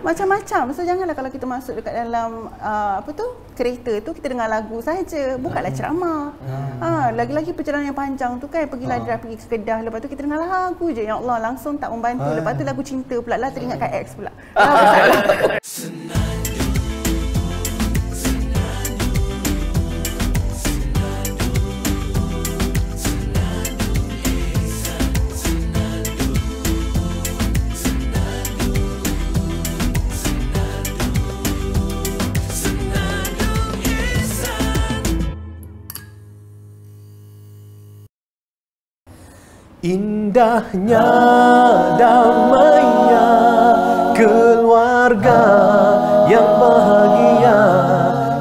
macam-macam. So janganlah kalau kita masuk dekat dalam kereta tu kita dengar lagu saja, bukanlah ceramah. Lagi-lagi perjalanan yang panjang tu kan, pergilah pergi ke Kedah, lepas tu kita dengar lagu je, ya Allah, langsung tak membantu. Lepas tu lagu cinta pula lah, teringat kat ex pula. Indahnya, damainya keluarga yang bahagia,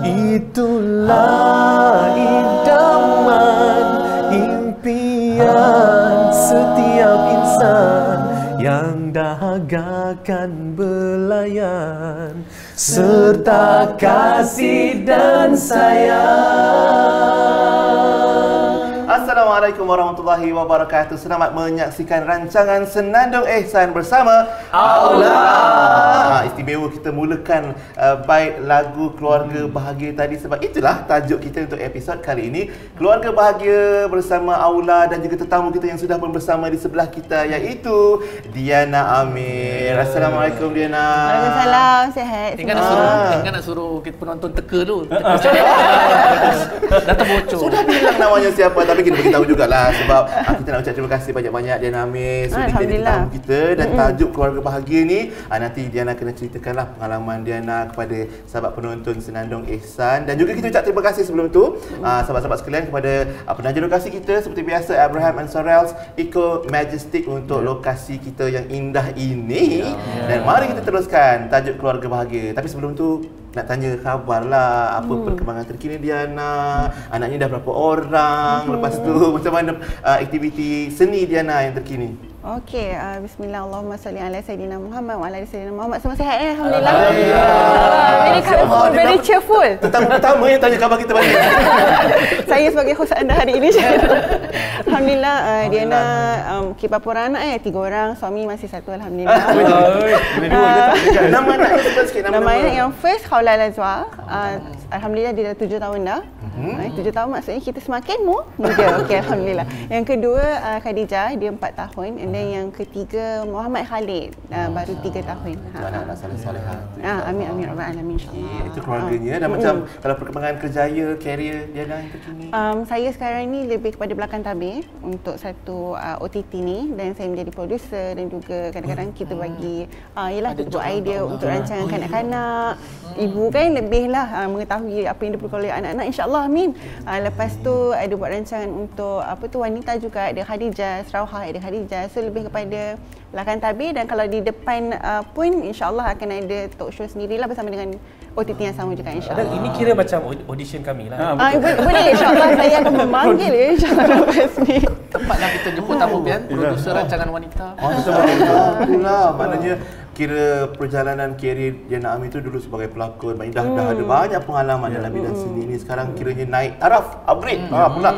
itulah idaman impian setiap insan yang dahagakan belayan serta kasih dan sayang. Assalamualaikum warahmatullahi wabarakatuh. Selamat menyaksikan rancangan Senandung Ihsan bersama Aula. Istimewa kita mulakan baik lagu Keluarga Bahagia tadi sebab itulah tajuk kita untuk episod kali ini, Keluarga Bahagia bersama Aula, dan juga tetamu kita yang sudah bersama di sebelah kita iaitu Diana Amir. Assalamualaikum Diana. Waalaikumsalam, sihat. Tinggal nak suruh kita penonton teka dulu. Dah terbocor. Sudah bilang namanya siapa, tapi kita beritahu jugalah sebab kita nak ucap terima kasih banyak-banyak Diana Amir sudi jadi tetamu kita, dan tajuk Keluarga Bahagia ni nanti Diana kena ceritakanlah pengalaman Diana kepada sahabat penonton Senandung Ihsan, dan juga kita ucap terima kasih sebelum tu sahabat-sahabat sekalian kepada penaja lokasi kita seperti biasa, Abraham and Sorrells Eco Majestic untuk lokasi kita yang indah ini. Dan mari kita teruskan tajuk Keluarga Bahagia. Tapi sebelum tu nak tanya khabar lah, apa perkembangan terkini Diana, anaknya dah berapa orang, lepas tu macam mana aktiviti seni Diana yang terkini? Okey, bismillah, Allahumma salli ala Sayyidina Muhammad wa ala Sayyidina Muhammad. Semua sihat Alhamdulillah. Very colorful, very cheerful. Tetamu pertama yang tanya khabar kita balik. Saya sebagai host anda hari ini. Alhamdulillah, Diana berapa orang anak 3 orang, suami masih 1 Alhamdulillah. Nama anak sikit, nama anak yang first Khawla Lazwa. Alhamdulillah dia dah 7 tahun dah. 7 tahun maksudnya kita semakin muda. Okey, Alhamdulillah. Yang kedua Khadijah, dia 4 tahun. And then yang ketiga Muhammad Khalid, baru 3 tahun. Anak-anak soleh-solehah. Amin amin rabbal alamin insyaallah. Itu keluarganya. Dan macam kalau perkembangan kerjaya, karier Diana yang terkini? Saya sekarang ni lebih kepada belakang tabir untuk satu OTT ni, dan saya menjadi producer, dan juga kadang-kadang kita bagi kita buat idea untuk rancangan kanak-kanak. Ibu kan lebihlah mengetahui apa yang diperlukan oleh anak-anak, insya-Allah amin. Lepas tu ada buat rancangan untuk wanita juga, ada Khadijah, Sarawah ada Khadijah. So lebih kepada belakang tabir, dan kalau di depan pun insya-Allah akan ada talk show sendirilah bersama dengan OTT yang sama juga insya-Allah. Ini kira macam audition kami lah. Boleh insya-Allah saya akan memanggil insya-Allah lepas ni. Tempatlah kita jemput tamu Bian, produser rancangan wanita. Itulah maknanya kira perjalanan karier Diana Amir tu dulu sebagai pelakon, dah ada banyak pengalaman dalam bidang seni ni. Sekarang kiranya naik taraf, upgrade pula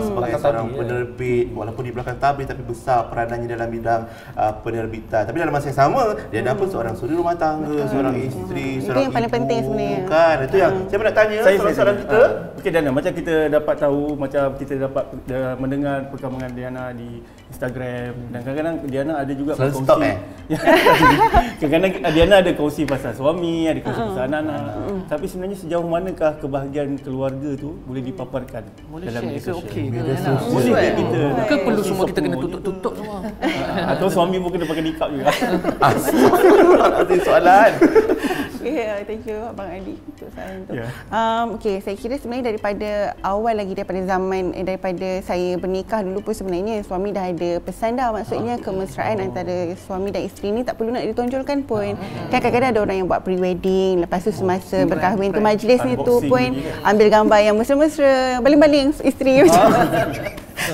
sebagai seorang penerbit, walaupun di belakang tabir tapi besar peranannya dalam bidang penerbitan. Tapi dalam masa yang sama Diana pun seorang suri rumah tangga, seorang isteri, seorang yang paling penting sebenarnya. Kan itu yang saya nak tanya soalan kita. Okey Diana, macam kita dapat tahu, macam kita dapat mendengar perkembangan Diana di Instagram, dan kadang-kadang Diana ada juga berkongsi. Kadang-kadang Diana ada kongsi pasal suami, ada kongsi pasal anak-anak. Tapi sebenarnya sejauh manakah kebahagiaan keluarga tu boleh dipaparkan dalam media sosial? Boleh ke kita? Ke perlu semua kita kena tutup-tutup semua? Atau suami pun kena pakai nikab juga? Ada soalan. Thank you Abang Adi untuk soalan tu. Okey, saya kira sebenarnya daripada awal lagi, daripada zaman daripada saya bernikah dulu pun sebenarnya suami dah ada pesan dah, maksudnya kemesraan antara suami dan isteri ni tak perlu nak ditonjolkan pun. Kan kadang-kadang ada orang yang buat pre-wedding, lepas tu semasa berkahwin tu majlis ni tu pun ambil gambar yang mesra-mesra, baling-baling isteri macam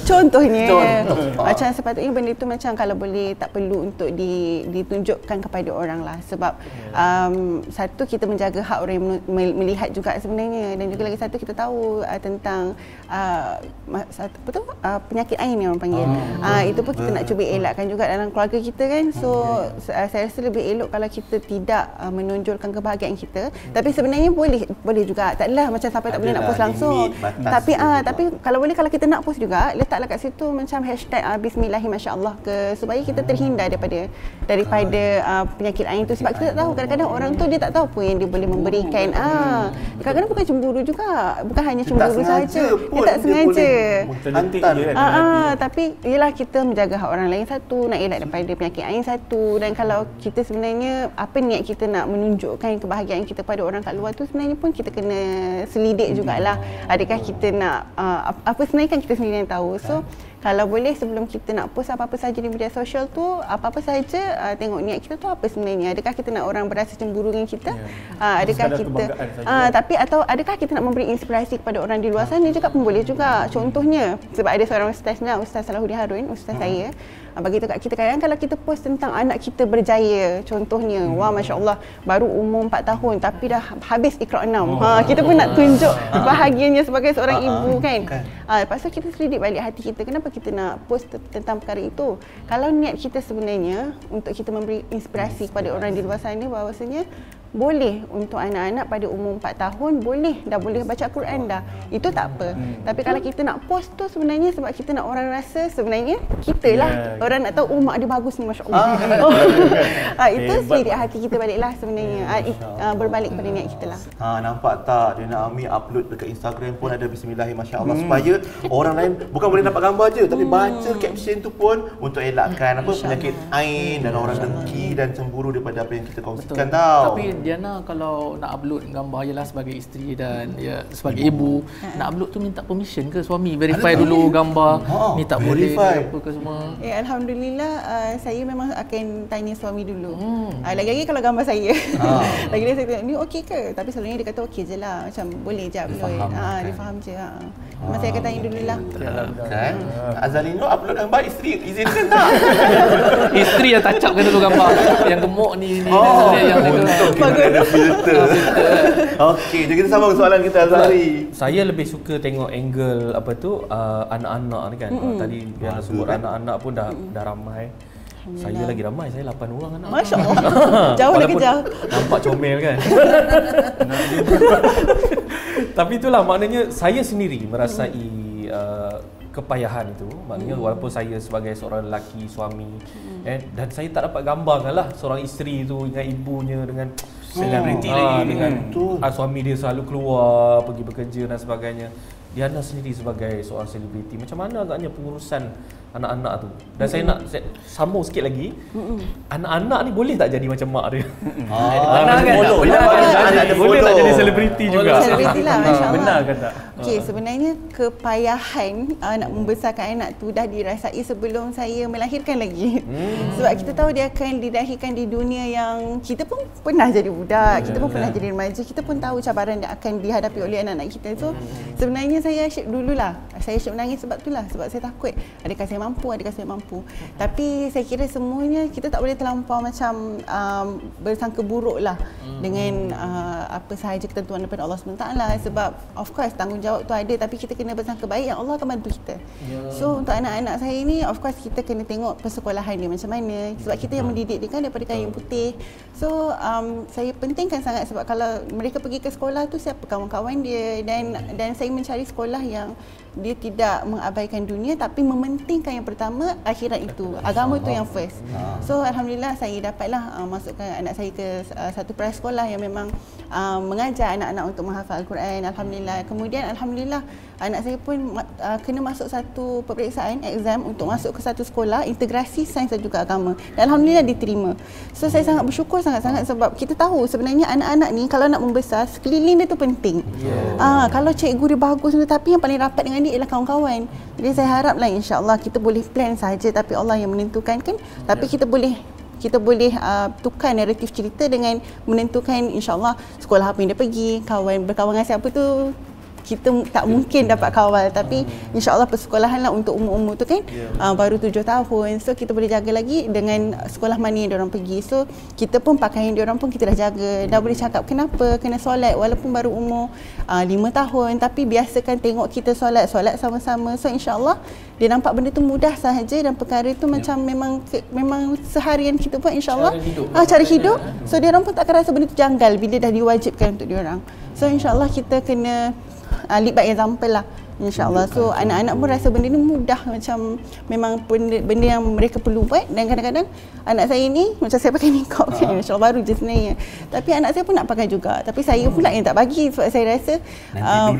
Contohnya. Macam sepatutnya benda itu macam kalau boleh tak perlu untuk ditunjukkan kepada orang lah. Sebab satu, kita menjaga hak orang yang melihat juga sebenarnya, dan juga lagi satu, kita tahu tentang penyakit ain yang orang panggil. Itu pun kita nak cuba elakkan juga dalam keluarga kita kan. So saya rasa lebih elok kalau kita tidak menonjolkan kebahagiaan kita. Tapi sebenarnya boleh juga. Tak adalah macam sampai tak boleh nak post langsung. Tapi kalau boleh, kalau kita nak post juga, letaklah kat situ macam hashtag bismillahirrahmanirrahim supaya kita terhindar daripada penyakit ain itu. Sebab kita tak tahu, kadang-kadang orang tu dia tak tahu apa yang dia boleh memberikan. Kadang-kadang bukan cemburu juga, bukan hanya cemburu saja. Dia tak sengaja. Tapi ialah kita menjaga hak orang lain satu, nak elak daripada penyakit ain satu. Dan kalau kita sebenarnya apa niat kita nak menunjukkan kebahagiaan kita pada orang kat luar tu, sebenarnya pun kita kena selidik jugalah. Adakah kita nak apa sebenarnya kan kita sendiri yang tahu. So kalau boleh sebelum kita nak post apa-apa saja di media sosial tu, apa-apa saja tengok niat kita tu apa sebenarnya. Adakah kita nak orang berasa cemburu dengan kita? Adakah kita atau adakah kita nak memberi inspirasi kepada orang di luar sana juga pun boleh juga. Contohnya, sebab ada seorang ustaz ni, Ustaz Salahuddin Harun, ustaz saya, bagi tahu kat kita, kadang kalau kita post tentang anak kita berjaya, contohnya, wah masya-Allah baru umur 4 tahun tapi dah habis Iqra 6. Kita pun nak tunjuk bahagianya sebagai seorang ibu kan. Lepas tu kita selidik balik hati kita, kenapa kita nak post tentang perkara itu. Kalau niat kita sebenarnya untuk kita memberi inspirasi kepada orang di luar sana bahawasanya boleh untuk anak-anak pada umur 4 tahun dah boleh baca Quran dah. Itu tak apa. Tapi kalau kita nak post tu sebenarnya sebab kita nak orang rasa sebenarnya kita lah. Orang nak tahu mak dia bagus ni masya-Allah. Itu selidik hati kita baliklah sebenarnya. Berbalik pada niat kita lah. Nampak tak Diana Ami upload dekat Instagram pun ada bismillahirrahmanirrahim masya-Allah supaya orang lain bukan boleh nampak gambar je tapi baca caption tu pun untuk elakkan penyakit ain dan orang dengki dan cemburu daripada apa yang kita kongsikan tau. Tapi Diana kalau nak upload gambar ialah sebagai isteri dan sebagai ibu, nak upload tu minta permission ke suami? Verify dulu gambar ni tak boleh apa ke semua. Alhamdulillah saya memang akan tanya suami dulu. Lagi-lagi kalau gambar saya. Lagi-lagi saya tanya ni okey ke? Tapi selalunya dia kata okey je lah, macam boleh je upload. Dia faham je. Memang saya akan tanya dulu lah. Kan? Azalino upload gambar isteri izinkan tak? Isteri yang touch up dulu gambar. Yang gemuk ni yang ada filter. Okey, jadi kita sambung soalan kita Azari. Saya lebih suka tengok angle anak-anak ni kan. Tadi yang sebut anak-anak pun dah ramai. Saya lagi ramai, saya 8 orang anak. Masya-Allah. Jauh lagi jauh. Nampak comel kan. Tapi itulah maknanya saya sendiri merasai kepayahan itu. Maknanya walaupun saya sebagai seorang lelaki, suami dan saya tak dapat gambarkanlah seorang isteri itu dengan ibunya dengan selebriti lagi dengan suami dia selalu keluar pergi bekerja dan sebagainya. Diana sendiri sebagai seorang selebriti, macam mana agaknya pengurusan anak-anak tu? Dan saya nak sambung sikit lagi. Anak-anak ni boleh tak jadi macam mak dia? Boleh tak jadi selebriti juga? Selebriti lah, masya-Allah. Benar ke tak? Okey, sebenarnya kepayahan nak membesarkan anak tu dah dirasai sebelum saya melahirkan lagi. Sebab kita tahu dia akan dilahirkan di dunia yang kita pun pernah jadi budak, kita pun pernah jadi remaja, kita pun tahu cabaran yang akan dihadapi oleh anak-anak kita. So sebenarnya saya asyik dululah. Saya asyik menangis sebab itulah, sebab saya takut adakah saya mampu. Tapi saya kira semuanya kita tak boleh terlampau macam bersangka buruk lah dengan apa sahaja ketentuan daripada Allah SWT. Sebab of course tanggungjawab tu ada, tapi kita kena bersangka baik yang Allah akan bantu kita. So untuk anak-anak saya ni of course kita kena tengok persekolahan dia macam mana, sebab kita yang mendidik dia kan daripada kain putih. So saya pentingkan sangat sebab kalau mereka pergi ke sekolah tu siapa kawan-kawan dia, dan saya mencari sekolah yang dia tidak mengabaikan dunia tapi mementingkan yang pertama akhirat itu, agama itu yang first. So alhamdulillah saya dapatlah masukkan anak saya ke satu prasekolah yang memang mengajar anak-anak untuk menghafal Al-Quran. Alhamdulillah. Kemudian alhamdulillah anak saya pun kena masuk satu peperiksaan exam untuk masuk ke satu sekolah integrasi sains dan juga agama. Dan alhamdulillah diterima. So saya sangat bersyukur sangat-sangat sebab kita tahu sebenarnya anak-anak ni kalau nak membesar sekeliling dia tu penting. Kalau cikgu dia bagus tapi yang paling rapat dengan dia ialah kawan-kawan. Jadi saya haraplah insya-Allah kita boleh plan saja tapi Allah yang menentukan kan. Tapi kita boleh tukar naratif cerita dengan menentukan insya-Allah sekolah apa yang dia pergi, berkawan dengan siapa tu kita tak mungkin dapat kawal, tapi insya-Allah persekolahan lah untuk umur-umur tu kan baru 7 tahun. So kita boleh jaga lagi dengan sekolah mana yang diorang pergi. So kita pun pakaian diorang pun kita dah jaga. Dah boleh cakap kenapa kena solat walaupun baru umur 5 tahun, tapi biasakan tengok kita solat sama-sama. So insya-Allah dia nampak benda tu mudah sahaja dan perkara tu macam memang seharian kita buat insya-Allah. Cara hidup. So diorang pun tak akan rasa benda tu janggal bila dah diwajibkan untuk diorang. So insya-Allah kita kena lead by example lah, insya-Allah. So anak-anak pun rasa benda ni mudah, macam memang benda yang mereka perlu buat. Dan kadang-kadang anak saya ni macam saya pakai niqab kan, insya-Allah baru je sebenarnya, tapi anak saya pun nak pakai juga, tapi saya pula yang tak bagi sebab saya rasa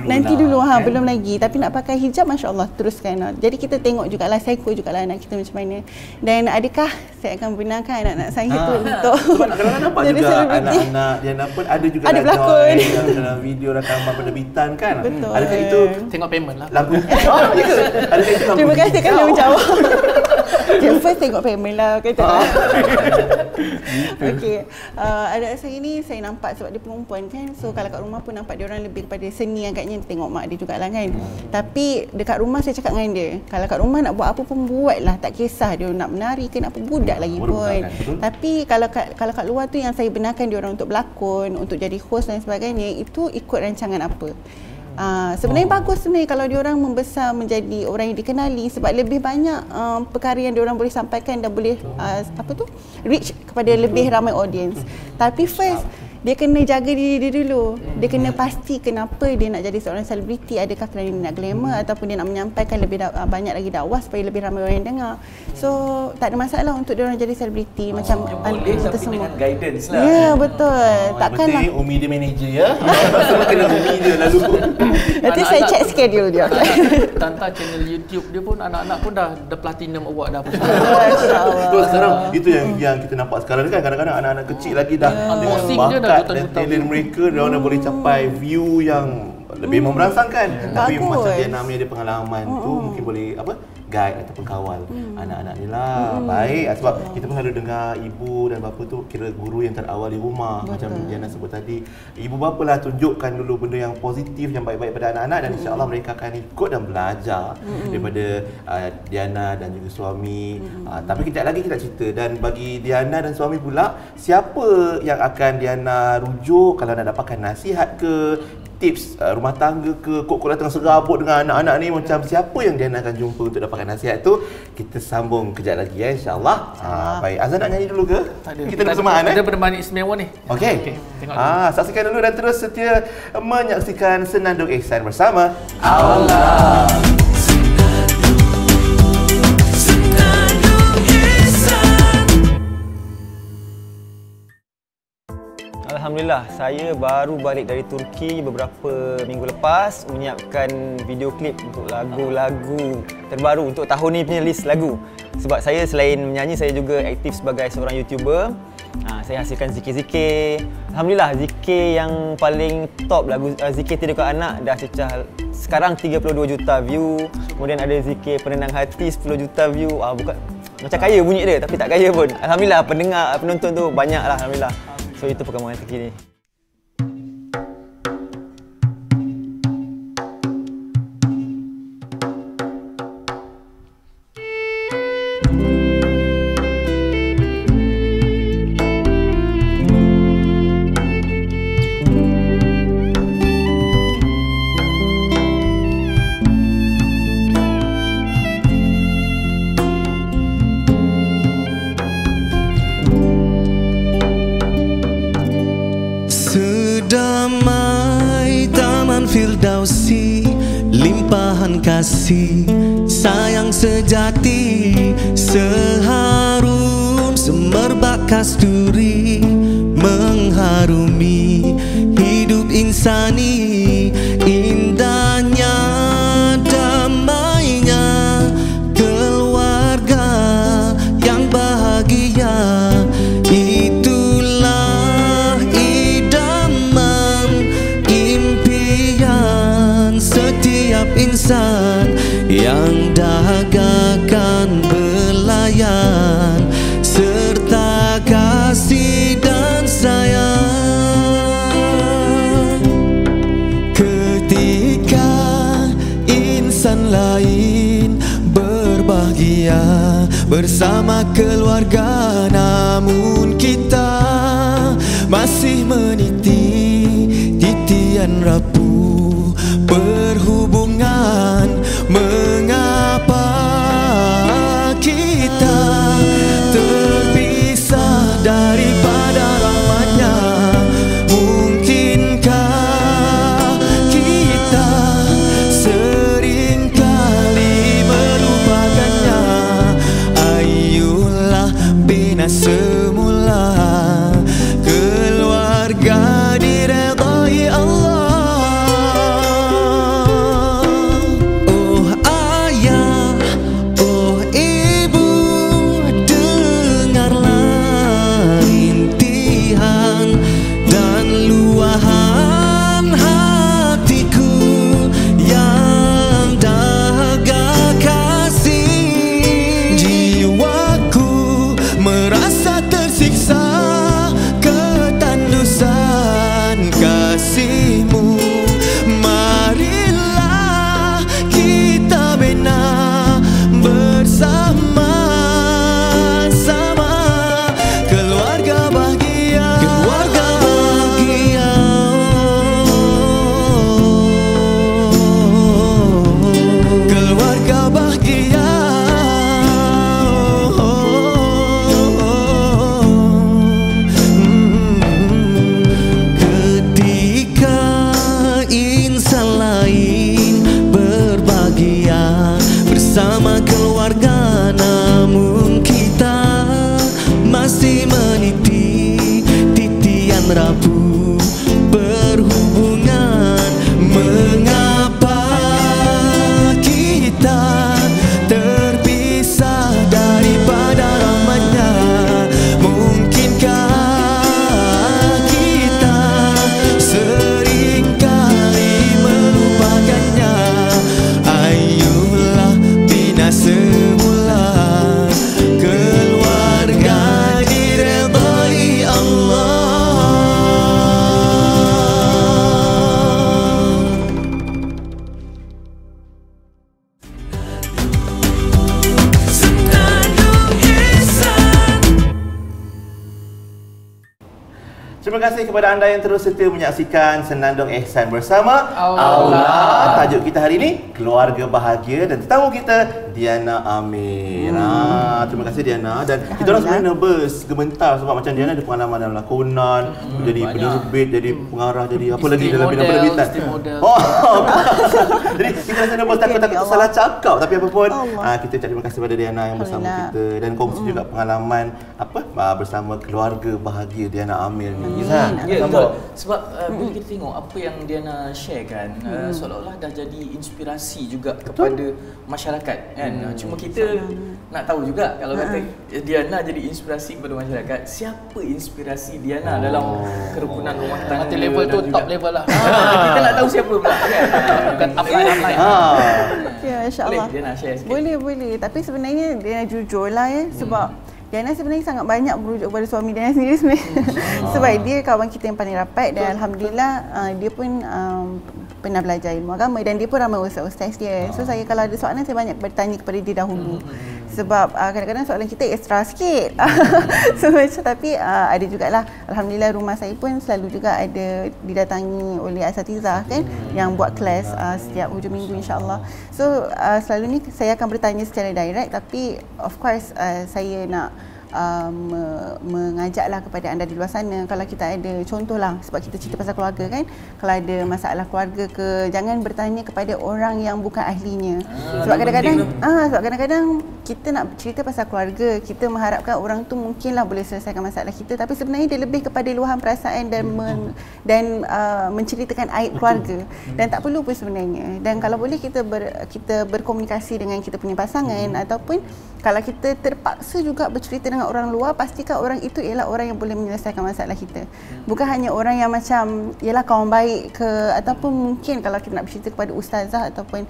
nanti dulu kan? Belum lagi, tapi nak pakai hijab masya-Allah teruskan. Jadi kita tengok jugalah, saya ikut jugalah anak kita macam mana, dan adakah saya akan benarkan anak-anak saya tu untuk kalau nampak juga anak-anak Diana pun ada juga berlakon dalam video rakaman penerbitan kan. Betul. Adakah itu tengok payment lah lagu? Adakah itu lagu? Terima kasih kerana menjawab. First tengok payment lah kata. Okey, anak saya ni saya nampak sebab dia perempuan kan, so kalau kat rumah pun nampak dia orang lebih kepada seni agaknya, tengok mak dia jugalah kan. Tapi dekat rumah saya cakap dengan dia, kalau kat rumah nak buat apa pun buatlah, tak kisah dia nak menari ke nak apa, budak lagi pun. Tapi kalau kat luar tu yang saya benarkan dia orang untuk berlakon, untuk jadi host dan sebagainya, itu ikut rancangan apa. Sebenarnya bagus sebenarnya kalau diorang membesar menjadi orang yang dikenali, sebab lebih banyak perkara yang diorang boleh sampaikan dan boleh reach kepada lebih ramai audience. Tapi first dia kena jaga diri dia dulu. Dia kena pasti kenapa dia nak jadi seorang selebriti. Adakah kerana dia nak glamour ataupun dia nak menyampaikan lebih banyak lagi dakwah supaya lebih ramai orang yang dengar. So tak ada masalah untuk dia orang jadi selebriti macam kita semua. Dengan guidance lah. Ya, betul. Takkanlah Umi dia manager ya. Semua kena Umi dia lalu. Nanti saya check schedule dia. Tanta channel YouTube dia pun anak-anak pun dah platinum award dah. Betul, sekarang itu yang kita nampak sekarang kan, kadang-kadang anak-anak kecil lagi dah dengan bakat dan talent mereka, dia orang dah boleh capai view yang lebih memberangsangkan. Tapi macam dia namanya ada pengalaman tu mungkin boleh guide ataupun kawal anak-anak ni lah. Baik, sebab kita pun selalu dengar ibu dan bapa tu kira guru yang terawal di rumah. Macam Diana sebut tadi, ibu bapa lah tunjukkan dulu benda yang positif, yang baik-baik pada anak-anak, dan insya-Allah mereka akan ikut dan belajar daripada Diana dan juga suami. Tapi kejap lagi kita cerita, dan bagi Diana dan suami pula, siapa yang akan Diana rujuk kalau nak dapatkan nasihat ke, tips rumah tangga ke, kok tengah serabut dengan anak-anak ni, macam siapa yang Diana akan jumpa untuk dapatkan nasihat tu? Kita sambung kejap lagi ya, insya-Allah. Baik, Azan nak nyanyi dulu ke? Kita bersamaan ada persembahan istimewa ni. Okey. Saksikan dulu dan terus setia menyaksikan Senandung Ihsan bersama Allah. Alhamdulillah, saya baru balik dari Turki beberapa minggu lepas menyiapkan video klip untuk lagu-lagu terbaru untuk tahun ni punya list lagu. Sebab saya selain menyanyi, saya juga aktif sebagai seorang YouTuber. Saya hasilkan zikir-zikir. Alhamdulillah, zikir yang paling top lagu zikir Tidur Kat Anak dah cecah sekarang 32 juta view. Kemudian ada zikir Penenang Hati 10 juta view. Bukan macam kaya bunyi dia, tapi tak kaya pun. Alhamdulillah, penonton tu banyak lah, alhamdulillah. So itu perkembangan terkini. Damai taman Firdausi, limpahan kasih sayang sejati, seharum semerbak kasturi mengharumi hidup insani, indahnya damainya keluarga yang bahagia. Insan yang dahagakan belayan serta kasih bersama keluarga, namun kita masih meniti titian rapuh perhubungan. Mengapa kita terpisah daripada rahmatnya? Mungkinkah kita seringkali melupakannya? Ayolah bina semula keluarga diredai Allah. Oh ayah, oh ibu, dengarlah rintihan dan luahan hatiku yang dahaga kasih. Jiwaku merasa tersiksa ketandusan kasihmu. Marilah kita bina bersama-sama keluarga bahagia. Keluarga bahagia. Keluarga bahagia. Ketika insan lain berbahagia bersama keluarga, namun kita masih meniti titian rapuh berhubungan. Mengapa kita terpisah daripada rahmatnya? Mungkinkah kita seringkali melupakannya? Ayolah bina semula keluarga diredai Allah. Terima kasih kepada anda yang terus setia menyaksikan Senandung Ihsan bersama Allah. Tajuk kita hari ini Keluarga Bahagia dan tetamu kita Diana Amir. Terima kasih Diana. Dan kita orang sebenarnya nervous, gementar sebab macam Diana ada pengalaman dalam lakonan, jadi penerbit, jadi pengarah, jadi apa lagi dalam bidang penerbitan. Jadi kita rasa nervous, takut salah cakap, tapi apa pun kita ucap terima kasih kepada Diana yang bersama kita dan kongsi juga pengalaman bersama keluarga bahagia Diana Amir ni. Ya, betul. Sebab bila kita tengok apa yang Diana share kan, seolah-olah dah jadi inspirasi juga kepada masyarakat kan. Cuma kita nak tahu juga kalau kata Diana jadi inspirasi kepada masyarakat, siapa inspirasi Diana dalam kerukunan rumah tangga? Nanti level tu top level lah. Kita nak tahu siapa pula kan. Bukan upline. Ya, insya-Allah. Boleh Diana share sikit. Boleh. Tapi sebenarnya Diana jujur lah ya, sebab Diana sebenarnya sangat banyak berujuk kepada suami Diana sendiri sebenarnya. Sebab dia kawan kita yang paling rapat dan alhamdulillah dia pun pernah belajar ilmu agama dan dia pun ramai ustaz-ustaz dia. So saya kalau ada soalan saya banyak bertanya kepada dia dahulu. Sebab kadang-kadang soalan kita ekstra sikit. So tapi ada jugalah alhamdulillah rumah saya pun selalu juga ada didatangi oleh asatizah kan yang buat kelas setiap hujung minggu insya-Allah. So selalu ni saya akan bertanya secara direct, tapi of course saya nak mengajaklah kepada anda di luar sana, kalau kita ada contohlah, sebab kita cerita pasal keluarga kan, kalau ada masalah keluarga ke, jangan bertanya kepada orang yang bukan ahlinya. Sebab kadang-kadang kita nak cerita pasal keluarga, kita mengharapkan orang tu mungkinlah boleh selesaikan masalah kita, tapi sebenarnya dia lebih kepada luahan perasaan dan menceritakan aib keluarga. Dan tak perlu pun sebenarnya. Dan kalau boleh kita berkomunikasi dengan kita punya pasangan, ataupun kalau kita terpaksa juga bercerita dengan orang luar, pastikan orang itu ialah orang yang boleh menyelesaikan masalah kita. Bukan hanya orang yang macam ialah kawan baik ke, ataupun mungkin kalau kita nak bercerita kepada ustazah ataupun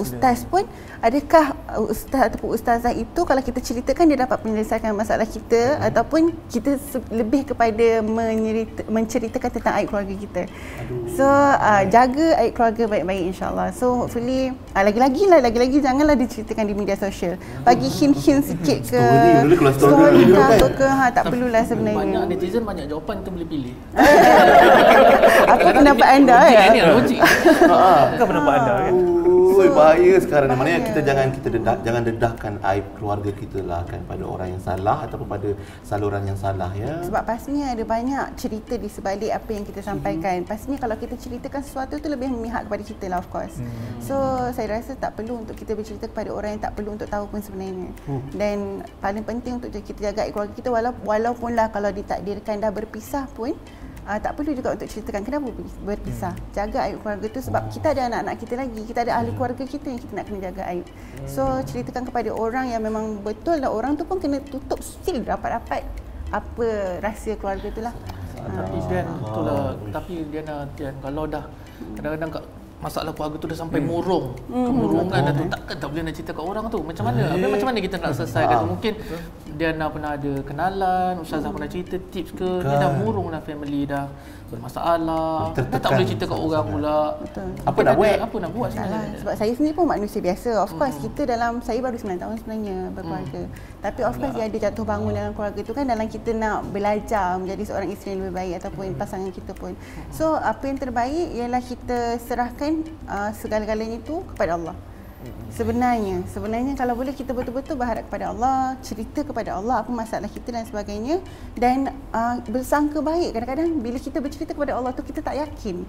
ustaz pun, adakah ustaz ataupun ustazah itu kalau kita ceritakan dia dapat menyelesaikan masalah kita, ataupun kita lebih kepada menceritakan tentang tentang aib keluarga kita. So jaga aib keluarga baik-baik insya-Allah. So hopefully lagi-lagi janganlah diceritakan di media sosial. Bagi hint-hint sikit ke story ke tak perlulah sebenarnya. Banyak netizen banyak jawapan tu boleh pilih. Apa pendapat anda ya? Ini logik. Bukan pendapat anda kan? Bahaya sekarang ni. Maknanya kita jangan dedahkan aib keluarga kita lah kan pada orang yang salah ataupun pada saluran yang salah ya. Sebab pastinya ada banyak cerita di sebalik apa yang kita sampaikan. Pastinya kalau kita ceritakan sesuatu tu lebih memihak kepada kita lah of course. So saya rasa tak perlu untuk kita bercerita kepada orang yang tak perlu untuk tahu pun sebenarnya. Dan paling penting untuk kita jaga aib keluarga kita walaupun lah kalau ditakdirkan dah berpisah pun tak perlu juga untuk ceritakan kenapa berpisah. Jaga aib keluarga tu sebab kita ada anak-anak kita lagi, kita ada ahli keluarga kita yang kita nak kena jaga aib. So ceritakan kepada orang yang memang betul lah, orang tu pun kena tutup still rapat-rapat apa rahsia keluarga tu lah. Tapi Dian, betul lah. Tapi Dian kalau dah kadang-kadang masalah keluarga tu dah sampai murung, kemurungan dah tu, takkan tak boleh nak cerita kat orang tu. Macam mana? Macam mana kita nak selesaikan tu? Mungkin Diana pernah ada kenalan, Ustazah pernah cerita tips ke, ni dah murung dah, family dah bermasalah, dah tak boleh cerita kat orang pula. Apa nak buat? Apa nak buat sebenarnya? Sebab saya sendiri pun manusia biasa. Of course kita saya baru 9 tahun sebenarnya berkeluarga. Tapi of course dia ada jatuh bangun dalam keluarga tu kan, dalam kita nak belajar menjadi seorang isteri yang lebih baik ataupun pasangan kita pun. So apa yang terbaik ialah kita serahkan segala-galanya itu kepada Allah. Sebenarnya kalau boleh kita betul-betul berharap kepada Allah, cerita kepada Allah apa masalah kita dan sebagainya, dan bersangka baik. Kadang-kadang bila kita bercerita kepada Allah tu kita tak yakin.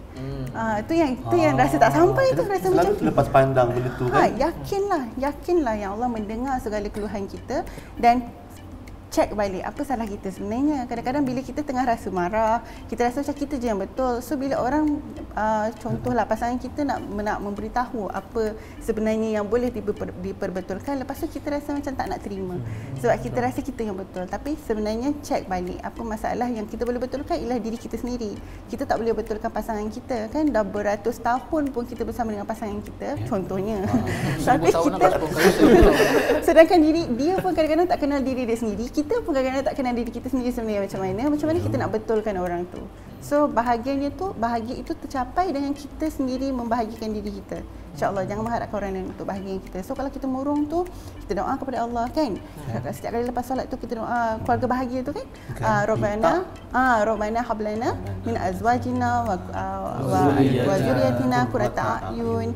Itu yang rasa tak sampai tu, rasa selalu macam lepas pandang benda tu kan. Yakinlah yang Allah mendengar segala keluhan kita dan cek balik apa salah kita sebenarnya. Kadang-kadang bila kita tengah rasa marah, kita rasa macam kita je yang betul. So bila orang contohlah pasangan kita nak memberitahu apa sebenarnya yang boleh diperbetulkan, lepas tu kita rasa macam tak nak terima sebab kita rasa kita yang betul. Tapi sebenarnya cek balik apa masalah yang kita boleh betulkan ialah diri kita sendiri. Kita tak boleh betulkan pasangan kita kan, dah beratus tahun pun kita bersama dengan pasangan kita contohnya. Tapi kita sedangkan dia pun kadang-kadang tak kenal diri dia sendiri. Kita pun kadang-kadang tak kenal diri kita sendiri sebenarnya macam mana kita nak betulkan orang tu. So bahagia itu tercapai dengan kita sendiri membahagikan diri kita. InsyaAllah jangan mengharapkan orang lain untuk bahagia kita. So kalau kita murung tu, kita doa kepada Allah kan. Setiap kali lepas solat tu kita doa keluarga bahagia tu kan. Rabbana hablana min azwajina wa zurriyatina qurrata a'yun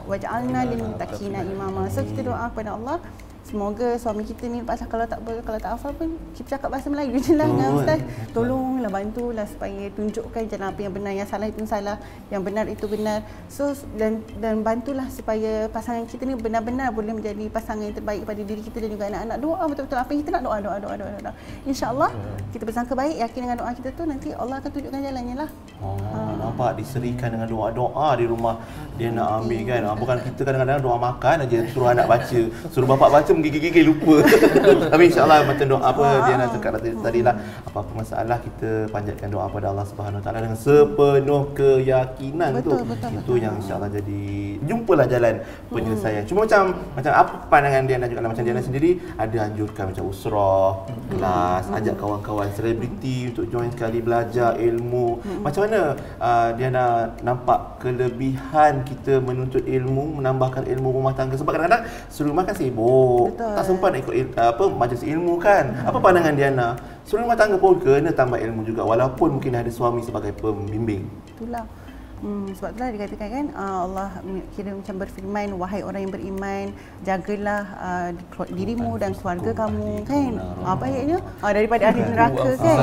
waj'alna lil muttaqina imama. So kita doa kepada Allah, semoga suami kita ni lepas kalau tak hafal pun kita cakap bahasa Melayu je lah dengan Ustaz. Tolonglah bantulah supaya tunjukkan jalan apa yang benar, yang salah itu salah, yang benar itu benar. So dan bantulah supaya pasangan kita ni benar-benar boleh menjadi pasangan yang terbaik kepada diri kita dan juga anak-anak. Doa betul-betul apa yang kita nak, doa. InsyaAllah kita bersangka baik, yakin dengan doa kita tu, nanti Allah akan tunjukkan jalannya lah. Nampak diserikan dengan doa-doa di rumah dia nak ambil kan. Bukan kita kadang-kadang doa makan aja, suruh anak baca, suruh bapak baca menggigil-gigil lupa. Tapi insyaAllah macam doa apa dia nak cakap tadi lah, apa-apa masalah kita panjatkan doa pada Allah Subhanahu Wa Taala dengan sepenuh keyakinan. Betul. Itu yang insyaAllah jadi jumpalah jalan penyelesaian. Cuma macam apa pandangan Diana juga lah, macam Diana sendiri ada anjurkan macam usrah, kelas, ajak kawan-kawan selebriti untuk join sekali belajar ilmu. Macam mana Diana nampak kelebihan kita menuntut ilmu, menambahkan ilmu rumah tangga? Sebab kadang-kadang suruh rumah kan sibuk, tak sempat nak ikut majlis ilmu kan. Apa pandangan Diana? Suruh rumah tangga pun kena tambah ilmu juga walaupun mungkin ada suami sebagai pembimbing. Itulah. Sebab itulah dikatakan kan, Allah kira macam berfirman, wahai orang yang beriman, jagalah dirimu dan keluarga kamu kan. Apa ayatnya? Daripada ahli neraka kan.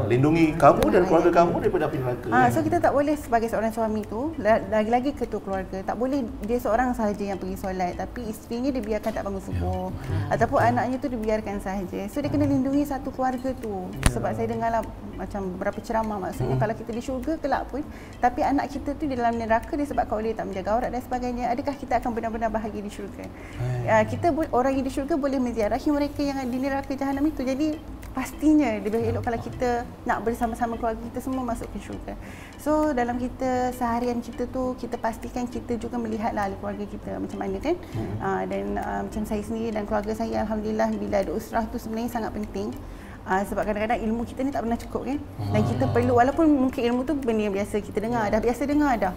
Lindungi kamu dan keluarga kamu daripada api neraka. So kita tak boleh sebagai seorang suami tu, lagi-lagi ketua keluarga, tak boleh dia seorang sahaja yang pergi solat, tapi isterinya dibiarkan tak bangun subuh, ataupun anaknya tu dibiarkan sahaja. So dia kena lindungi satu keluarga tu. Sebab saya dengarlah macam beberapa ceramah, maksudnya kalau kita di syurga kelak pun, tapi anak kita tu di dalam neraka disebabkan oleh tak menjaga aurat dan sebagainya, adakah kita akan benar-benar bahagia di syurga? Kita orang yang di syurga boleh menziarahi mereka yang di neraka jahanam itu. Jadi pastinya lebih elok kalau kita nak bersama-sama keluarga kita semua masuk ke syurga. So dalam kita seharian kita tu, kita pastikan kita juga melihatlah ahli keluarga kita macam mana kan. Dan macam saya sendiri dan keluarga saya, alhamdulillah bila ada usrah tu sebenarnya sangat penting. Sebab kadang-kadang ilmu kita ni tak pernah cukup kan. Dan kita perlu, walaupun mungkin ilmu tu benda yang biasa kita dengar, dah biasa dengar dah.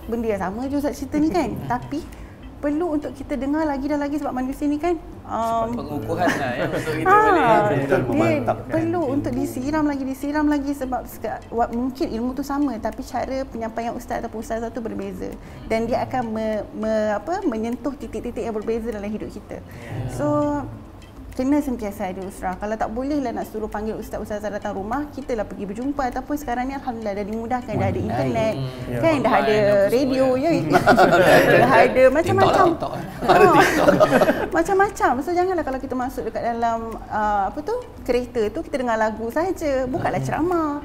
Benda yang sama je Ustaz cerita ni kan. Tapi perlu untuk kita dengar lagi dan lagi sebab manusia ni kan pengukuhan lah ya untuk kita boleh perlu untuk disiram lagi sebab mungkin ilmu tu sama tapi cara penyampaian ustaz ataupun ustazah tu berbeza dan dia akan menyentuh titik-titik yang berbeza dalam hidup kita. So kena sentiasa ada usrah. Kalau tak boleh lah nak suruh panggil ustaz-ustazah datang rumah, kita lah pergi berjumpa ataupun sekarang ni alhamdulillah dah dimudahkan, dah ada internet, kan, dah ada radio ya. Dah ada macam-macam. Macam-macam. So janganlah kalau kita masuk dekat dalam kereta tu kita dengar lagu saja, bukanlah ceramah.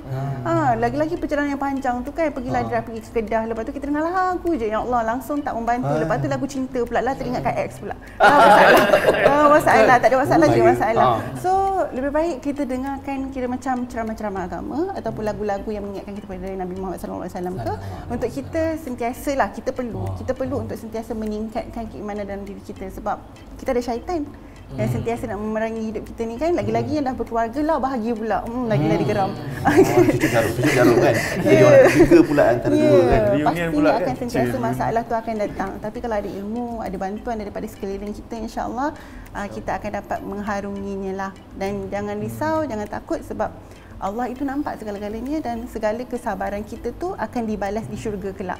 Lagi-lagi perjalanan yang panjang tu kan, pergilah pergi ke Kedah, lepas tu kita dengar lagu je. Ya Allah, langsung tak membantu. Lepas tu lagu cinta pula lah, teringatkan ex pula. Masalah, tak ada masalah. So lebih baik kita dengarkan kira macam ceramah-ceramah agama ataupun lagu-lagu yang mengingatkan kita kepada Nabi Muhammad SAW ke, untuk kita sentiasalah kita perlu untuk sentiasa meningkatkan keimanan dalam diri kita sebab kita ada syaitan yang sentiasa nak memerangi hidup kita ni kan. Lagi-lagi yang dah berkeluarga lah bahagia pula. Lagi-lagi geram. Cucu jarum kan. Jadi orang ketiga pula antara dua kan. Reunion pula kan. Akan sentiasa masalah tu akan datang. Tapi kalau ada ilmu, ada bantuan daripada sekeliling kita, insya-Allah kita akan dapat mengharunginya lah. Dan jangan risau, jangan takut sebab Allah itu nampak segala-galanya dan segala kesabaran kita tu akan dibalas di syurga kelak.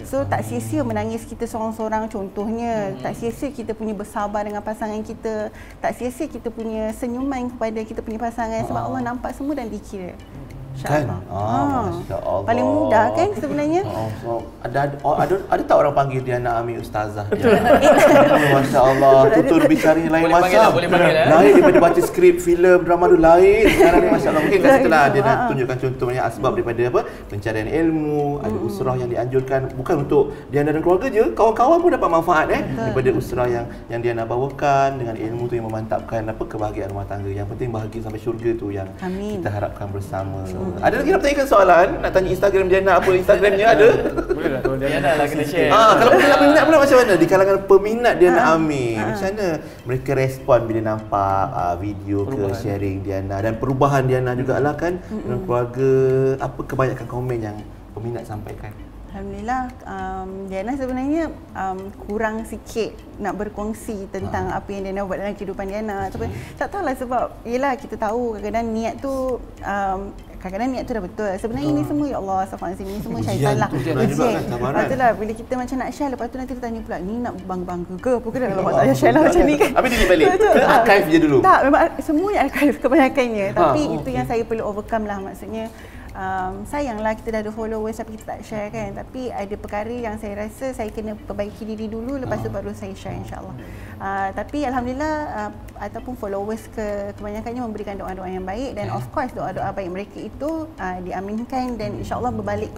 So tak sia-sia menangis kita seorang-seorang contohnya, tak sia-sia kita punya bersabar dengan pasangan kita, tak sia-sia kita punya senyuman kepada kita punya pasangan sebab Allah nampak semua dan dikira. Kan? Masya-Allah. Paling mudah kan sebenarnya. Ada tak orang panggil Diana Amir ustazah dia? Masya-Allah, tutur bicara lain macam. Lain daripada baca skrip filem drama tu lain. Sekarang ni masya-Allah mungkin kat situlah dia nak tunjukkan contohnya asbab daripada pencarian ilmu, ada usrah yang dianjurkan bukan untuk Diana dan keluarga je, kawan-kawan pun dapat manfaat daripada usrah yang Diana bawakan dengan ilmu tu yang memantapkan kebahagiaan rumah tangga. Yang penting bahagia sampai syurga tu yang kita harapkan bersama. Ada lagi nak bertanyakan soalan? Nak tanya Instagram Diana apa? Instagramnya ada? Boleh lah kalau Diana lah kena share. Kalau peminat pula macam mana? Di kalangan peminat Diana Amir, macam mana mereka respon bila nampak video ke sharing Diana dan perubahan Diana jugalah kan dengan keluarga? Apa kebanyakan komen yang peminat sampaikan? Alhamdulillah, Diana sebenarnya kurang sikit nak berkongsi tentang apa yang Diana buat dalam kehidupan Diana. Tapi tak tahulah sebab yelah kita tahu kadang-kadang niat tu kadang-kadang niat tu dah betul. Sebenarnya ini semua ya Allah astagfirullahalazim, ini semua syaitan lah. Lepas tu lah bila kita macam nak share, lepas tu nanti dia tanya pula ni nak bangga ke apa ke kalau saya share lah macam ni kan. Habis delete balik ke archive je dulu? Tak, memang semua archive kebanyakannya. Tapi itu yang saya perlu overcome lah, maksudnya sayanglah kita dah ada followers tapi kita tak share kan. Tapi ada perkara yang saya rasa saya kena perbaiki diri dulu, lepas tu baru saya share insya-Allah. Tapi alhamdulillah ataupun followers kebanyakannya memberikan doa-doa yang baik dan of course doa-doa baik mereka itu diaminkan dan insya-Allah berbalik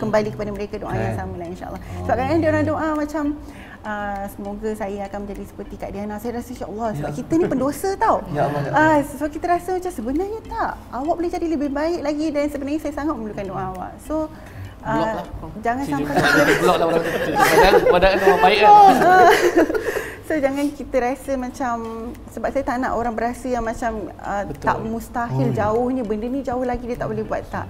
kembali kepada mereka doa yang sama lah insya-Allah. Sebab kadang-kadang dia orang doa macam semoga saya akan menjadi seperti Kak Diana. Saya rasa insya-Allah sebab kita ni pendosa tau. So kita rasa macam sebenarnya tak, awak boleh jadi lebih baik lagi dan sebenarnya saya sangat memerlukan doa awak. So jangan sampai blok lah orang tu. Padahal orang baik kan. So jangan kita rasa macam, sebab saya tak nak orang berasa yang macam tak mustahil jauhnya benda ni, jauh lagi dia tak boleh buat. Tak,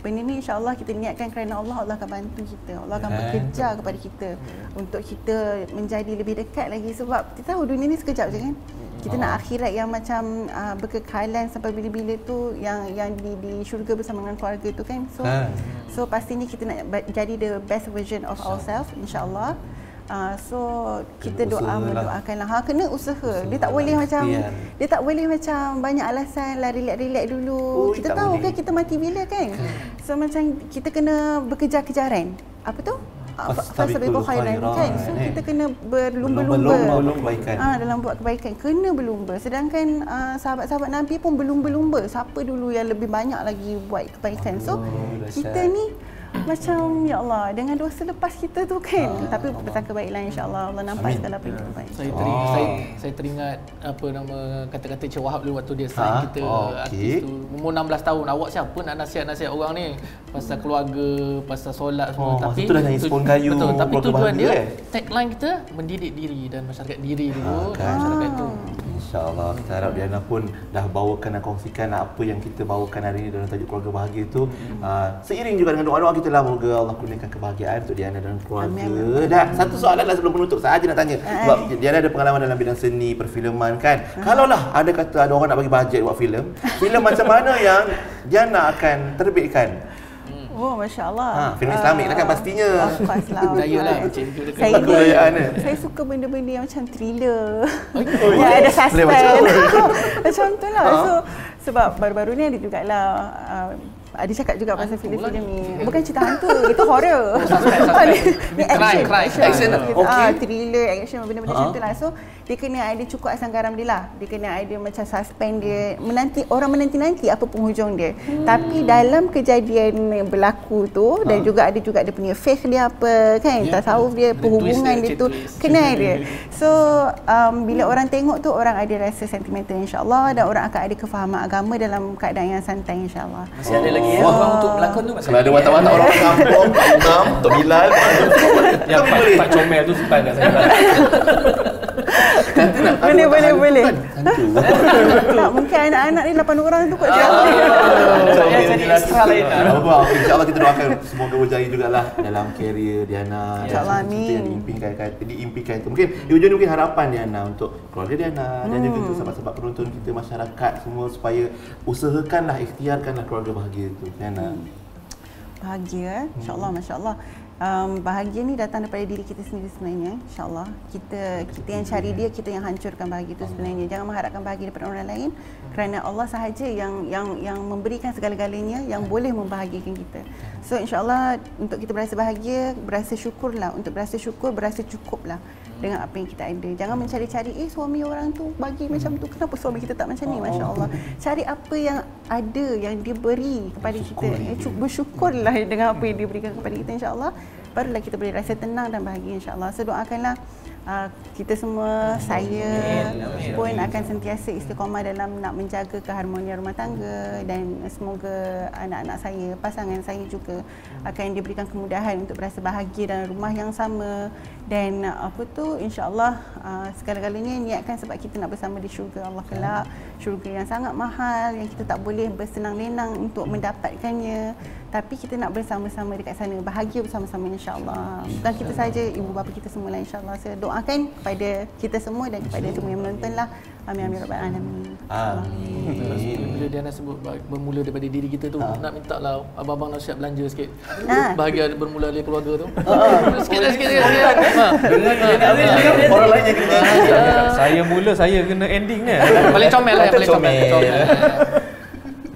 benda ni insya-Allah kita niatkan kerana Allah, Allah akan bantu kita. Allah akan bekerja kepada kita untuk kita menjadi lebih dekat lagi sebab kita tahu dunia ni sekejap je kan. Kita nak akhirat yang macam berkekalan sampai bila-bila tu, yang di syurga bersama dengan keluarga tu kan. So pastinya kita nak jadi the best version of ourselves insya-Allah. So kita mendoakanlah kena usaha. Dia tak boleh macam banyak alasan lah, relax dulu. Kita tahu kan kita mati bila kan. So macam kita kena berkejar-kejaran. Apa tu? Fasabiqul khairan kan. So kita kena berlumba-lumba dalam buat kebaikan, kena berlumba. Sedangkan sahabat-sahabat Nabi pun berlumba-lumba siapa dulu yang lebih banyak lagi buat kebaikan. So kita ni macam ya Allah dengan dosa lepas kita tu kan, tapi bersangka baiklah insya-Allah. Allah nampak segala apa yang kita buat. Saya teringat apa nama kata-kata Cik Wahab dulu waktu dia sign kita artis tu umur 16 tahun. Awak siapa nak nasihat-nasihat orang ni pasal keluarga, pasal solat semua. Tapi itu dah nyanyi Spon Kayu. Betul, tapi tujuan dia tagline kita mendidik diri dan masyarakat diri dulu. Masyarakat tu Masya-Allah. Kita harap Diana pun dah bawakan dan kongsikan apa yang kita bawakan hari ini dalam tajuk keluarga bahagia itu. Seiring juga dengan doa-doa kita lah, moga Allah kurniakan kebahagiaan untuk Diana dan keluarga. Dan satu soalan lah sebelum penutup, saya nak tanya. Sebab Diana ada pengalaman dalam bidang seni, perfilman kan. Kalaulah ada kata ada orang nak bagi bajet buat filem, filem macam mana yang Diana akan terbitkan? Oh, Masya Allah. Filem Islamik lah kan pastinya. Of course lah. Budaya lah. Saya suka benda-benda yang macam thriller. Yang ada suspense. Macam tu lah. So, sebab baru-baru ni ada jugalah ada cakap juga pasal filem-filem ni. Bukan cerita hantu, itu horror. Ni action. Thriller, action, benda-benda macam tu lah. So, dia kena ada cukup asam garam dia lah. Dia kena ada macam suspense dia. Orang menanti-nanti apa penghujung dia. Tapi dalam kejadian berlaku tu, dan juga ada juga dia punya faith dia apa kan, tasawuf dia, perhubungan dia tu, kena dia. So, bila orang tengok tu, orang ada rasa sentimental insyaAllah, dan orang akan ada kefahaman agama dalam keadaan yang santai insyaAllah. Masih ada lagi ya, orang untuk pelakon tu masih kalau ada watak-watak orang kampung, Pak Imam, Tok Bilal, yang Pak Comel tu simpan kat saya. Boleh. Tak, mungkin anak-anak ni 8 orang tu kot dia. jadi extra lain lah. InsyaAllah kita doakan semoga berjaya jugalah dalam karier Diana. InsyaAllah, amin. Diimpikan itu. Mungkin di ujung mungkin harapan Diana untuk keluarga Diana dan juga untuk sahabat-sahabat penonton kita, masyarakat semua, supaya usahakanlah, ikhtiarkanlah keluarga bahagia itu Diana. Bahagia, insyaAllah, Masya Allah. Bahagia ni datang daripada diri kita sendiri sebenarnya, insyaAllah. Kita yang cari dia, kita yang hancurkan bahagia itu sebenarnya. Jangan mengharapkan bahagia daripada orang lain, kerana Allah sahaja yang memberikan segala-galanya yang boleh membahagiakan kita. So insyaAllah untuk kita berasa bahagia, berasa syukurlah. Untuk berasa syukur, berasa cukuplah dengan apa yang kita ada. Jangan mencari-cari, suami orang tu bagi macam tu, kenapa suami kita tak macam ni? Masya Allah. Cari apa yang ada, yang dia beri kepada kita. Bersyukurlah dengan apa yang dia berikan kepada kita, insyaAllah. Barulah kita boleh rasa tenang dan bahagia, insyaAllah. So doakanlah kita semua, saya pun akan sentiasa istiqamah dalam nak menjaga keharmonian rumah tangga, dan semoga anak-anak saya, pasangan saya juga akan diberikan kemudahan untuk berasa bahagia dalam rumah yang sama. Dan insya-Allah segala-galanya niatkan sebab kita nak bersama di syurga Allah kelak, syurga yang sangat mahal yang kita tak boleh bersenang-lenang untuk mendapatkannya, tapi kita nak bersama-sama dekat sana, bahagia bersama-sama insya-Allah. Bukan kita saja, ibu bapa kita semualah insya-Allah. Saya doakan kepada kita semua dan kepada semua yang menontonlah. Amin amin rabbal alamin. Amin. Bila Diana sebut bermula daripada diri kita tu, nak minta lah abang-abang nak siap belanja sikit. Bahagia bermula dari keluarga tu. Sikit. Orang lain yang kena nyanyi. Saya mula, saya kena ending ni. Paling comel lah, yang paling comel.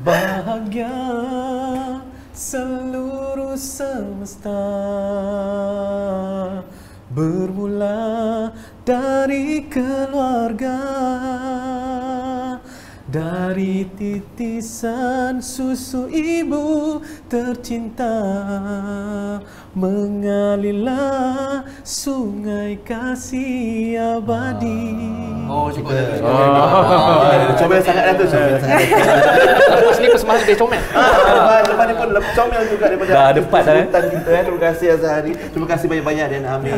Bahagia seluruh semesta bermula dari keluarga, dari titisan susu ibu tercinta, mengalirlah sungai kasih abadi. Cukup. Comel sangat dah tu. Terus ni persembahan lebih comel. Lepas ni pun lebih comel juga daripada depan dah. Kita. Terima kasih Azhari. Terima kasih banyak-banyak dan amin.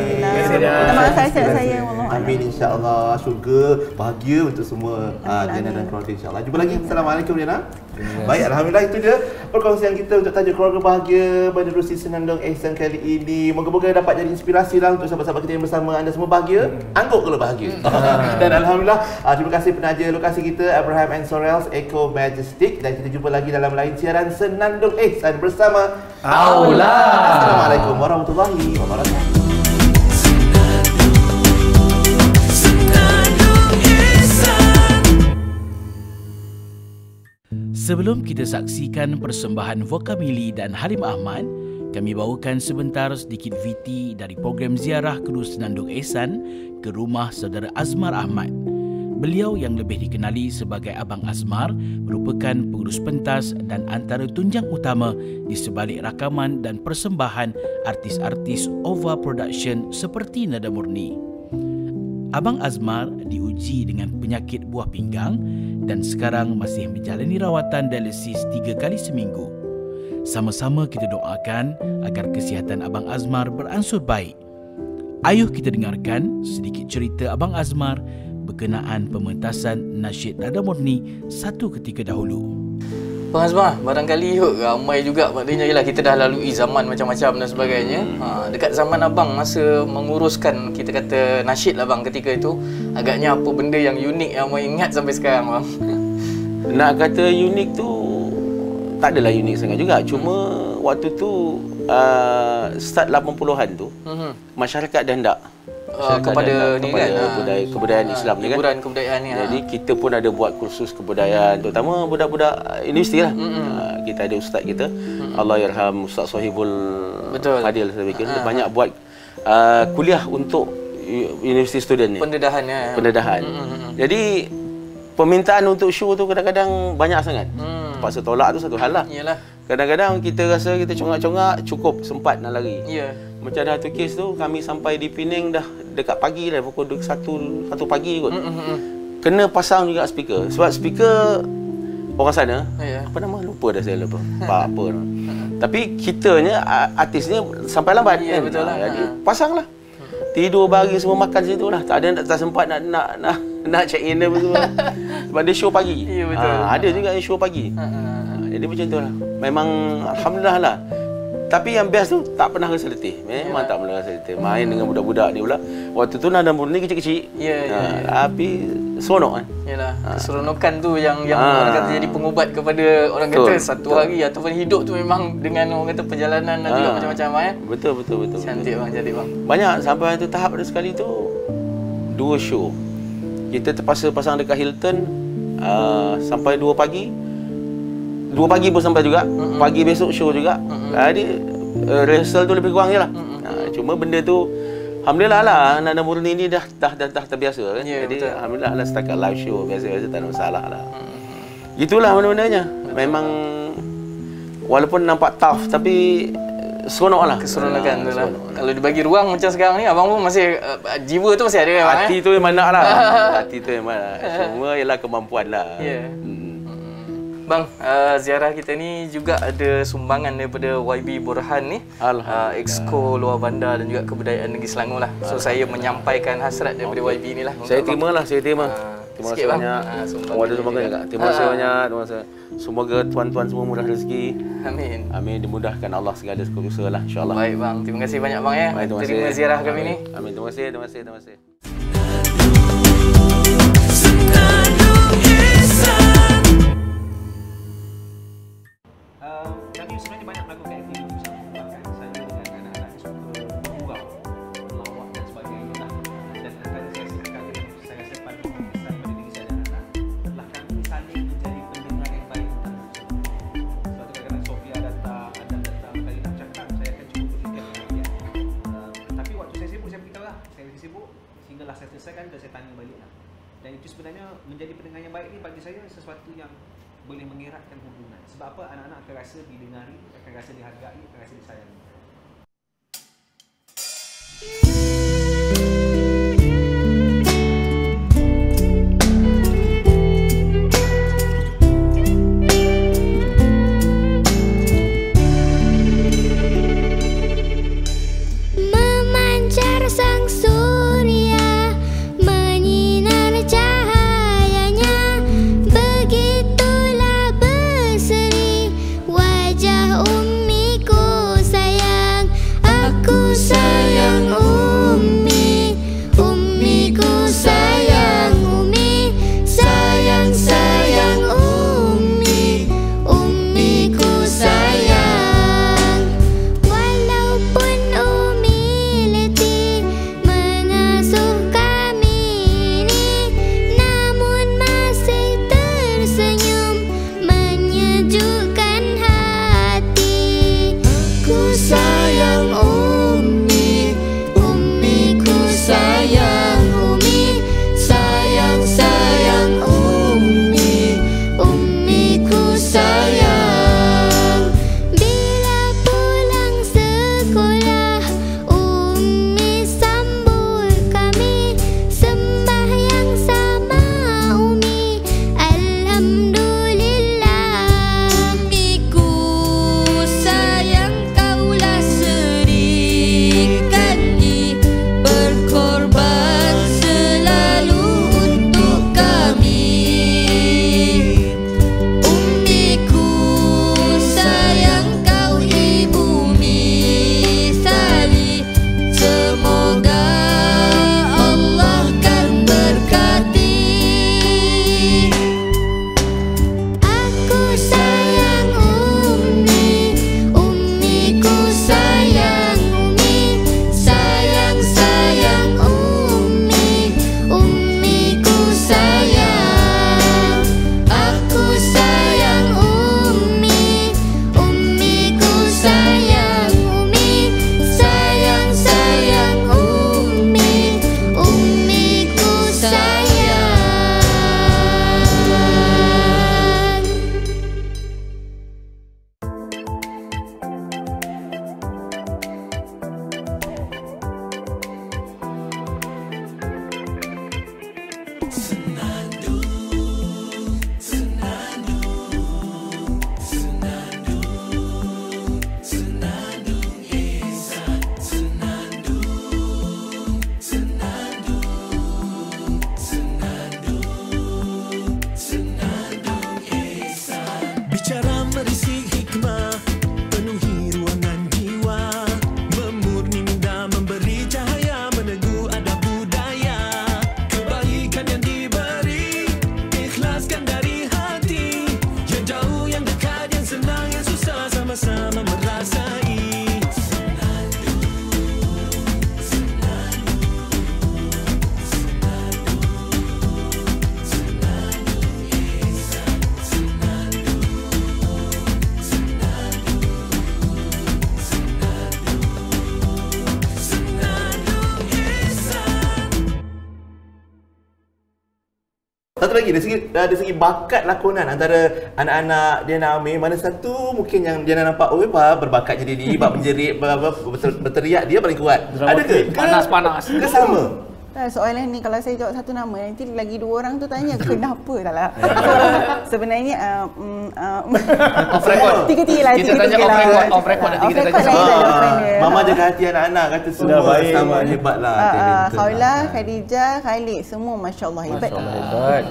Terima kasih saya. Amin, insya-Allah. Syurga, bahagia untuk semua Diana dan keluarga, insya-Allah. Jumpa lagi. Assalamualaikum Diana. Baik, alhamdulillah itu je perkongsian kita untuk tajuk keluarga bahagia menerusi Senandung Ihsan kali ini. Moga-moga dapat jadi inspirasi lah untuk sahabat-sahabat kita yang bersama anda semua bahagia. Angguk kalau bahagia. Dan alhamdulillah terima kasih penaja lokasi kita Abraham and Sorrells Eco Majestic, dan kita jumpa lagi dalam lain siaran Senandung Ihsan bersama Aula. Assalamualaikum warahmatullahi wabarakatuh. Sebelum kita saksikan persembahan Vokamili dan Halim Ahmad, kami bawakan sebentar sedikit VT dari program ziarah Kedua Senandung Ihsan ke rumah saudara Azmar Ahmad. Beliau yang lebih dikenali sebagai Abang Azmar merupakan pengurus pentas dan antara tunjang utama di sebalik rakaman dan persembahan artis-artis OVA Production seperti Nada Murni. Abang Azmar diuji dengan penyakit buah pinggang dan sekarang masih menjalani rawatan dialisis 3 kali seminggu. Sama-sama kita doakan agar kesihatan Abang Azmar beransur baik. Ayuh kita dengarkan sedikit cerita Abang Azmar berkenaan pementasan nasyid nada murni satu ketika dahulu. Bang Azmar, barangkali ramai juga maknanya ialah kita dah lalui zaman macam-macam dan sebagainya. Dekat zaman abang masa menguruskan kita kata nasyid lah bang ketika itu, agaknya apa benda yang unik yang abang ingat sampai sekarang bang? Nak kata unik tu tak adalah unik sangat juga. Cuma waktu tu start 80-an tu masyarakat dah hendak kepada ni kan kebudayaan Islam ni kan. Hiburan kebudayaan ni. Jadi kita pun ada buat kursus kebudayaan terutama budak-budak universiti lah. Kita ada ustaz kita Allahyarham Ustaz Sohibul Fadil dia banyak buat kuliah untuk universiti student ni. Pendedahan. Jadi permintaan untuk show tu kadang-kadang banyak sangat. Terpaksa tolak tu satu hal lah. Kadang-kadang kita rasa kita congak-congak cukup sempat nak lari. Macam dah satu kes tu kami sampai di Penang dah dekat pagi dah pukul 1 pagi kot. Kena pasang juga speaker. Sebab speaker orang sana apa nama lupa dah saya lupa. Apa tapi kitanya artisnya sampai lambat kan. Betul lah. Jadi pasanglah. Tidur bagi semua makan situ lah. Tak ada tak sempat nak check in apa semua. Sebab dia show pagi. Ada juga yang show pagi. Jadi macam tu lah. Memang alhamdulillah lah. Tapi yang best tu tak pernah rasa letih. Memang tak pernah rasa letih. Main dengan budak-budak ni pula. Waktu tu nada murni kecil-kecil. Tapi seronok kan. Yalah, keseronokan tu yang orang kata jadi pengubat kepada orang kata satu hari ataupun hidup tu memang dengan orang kata perjalanan dan juga macam-macam Betul. Cantik bang. Banyak sampai satu tahap ada sekali tu 2 show. Kita terpaksa pasang dekat Hilton sampai 2 pagi. 2 pagi pun sampai juga. Pagi besok show juga. Jadi rehearsal tu lebih kurang je lah. Cuma benda tu alhamdulillah lah nada murni ni dah terbiasa kan. Jadi betul. Alhamdulillah lah setakat live show biasa-biasa tak ada masalah lah. Itulah benda-bendanya. Memang walaupun nampak tough tapi seronok lah. Keseronokan tu lah. Kalau dibagi ruang macam sekarang ni abang pun masih jiwa tu masih ada kan. Hati tu yang mana lah. Hati tu yang mana. Semua ialah kemampuan lah. Bang, ziarah kita ni juga ada sumbangan daripada YB Borhan ni, Exco Luar Bandar dan juga Kebudayaan Negeri Selangor lah. So saya menyampaikan hasrat daripada YB ni lah. Saya terima lah, Terima kasih banyak. Ada sumbangan juga. Terima kasih banyak. Semoga tuan-tuan semua murah rezeki. Amin. Dimudahkan Allah segala usaha lah insya-Allah. Baik bang, terima kasih banyak bang ya. Terima ziarah kami ni. Amin. Terima kasih. Kami sebenarnya banyak melakukan aktiviti bersama. Bahkan saya dengan anak-anak suka bergurau, melawak dan sebagainya. Dan antara saya rasa paling besar pada diri saya dan anak adalah kami saling menjadi pendengar yang baik tentang bersama. Sebab tu kadang-kadang Sofia datang, Adam datang, kali nak cakap, saya akan cuba berikan perhatian. Tapi waktu saya sibuk, saya beritahu lah. Saya sibuk, sehinggalah saya selesaikan dan saya tanya balik lah. Dan itu sebenarnya menjadi pendengar yang baik ni bagi saya sesuatu yang boleh mengeratkan hubungan. Sebab apa? Anak-anak akan rasa didengari, akan rasa dihargai, akan rasa disayangi. Memancar sang surya, menyinar cahayanya, begitulah berseri wajah ummiku sayang. Aku sayang ummi. lagi dari segi bakat lakonan antara anak-anak Diana Amir, mana satu mungkin yang Diana nampak berbakat jadi ni, bab menjerit, berteriak dia paling kuat. Ada ke? Panas-panas. Ke sama? Soalan ni kalau saya jawab satu nama, nanti lagi dua orang tu tanya kenapa tak lah. Sebenarnya off record. Tiga-tiga lah. Kita tanya off record nanti kita tanya. Mama jaga hati anak-anak kata semua baik. Sama hebatlah. Khawla, Khadijah, Khalid semua masya-Allah hebat. Masya-Allah hebat.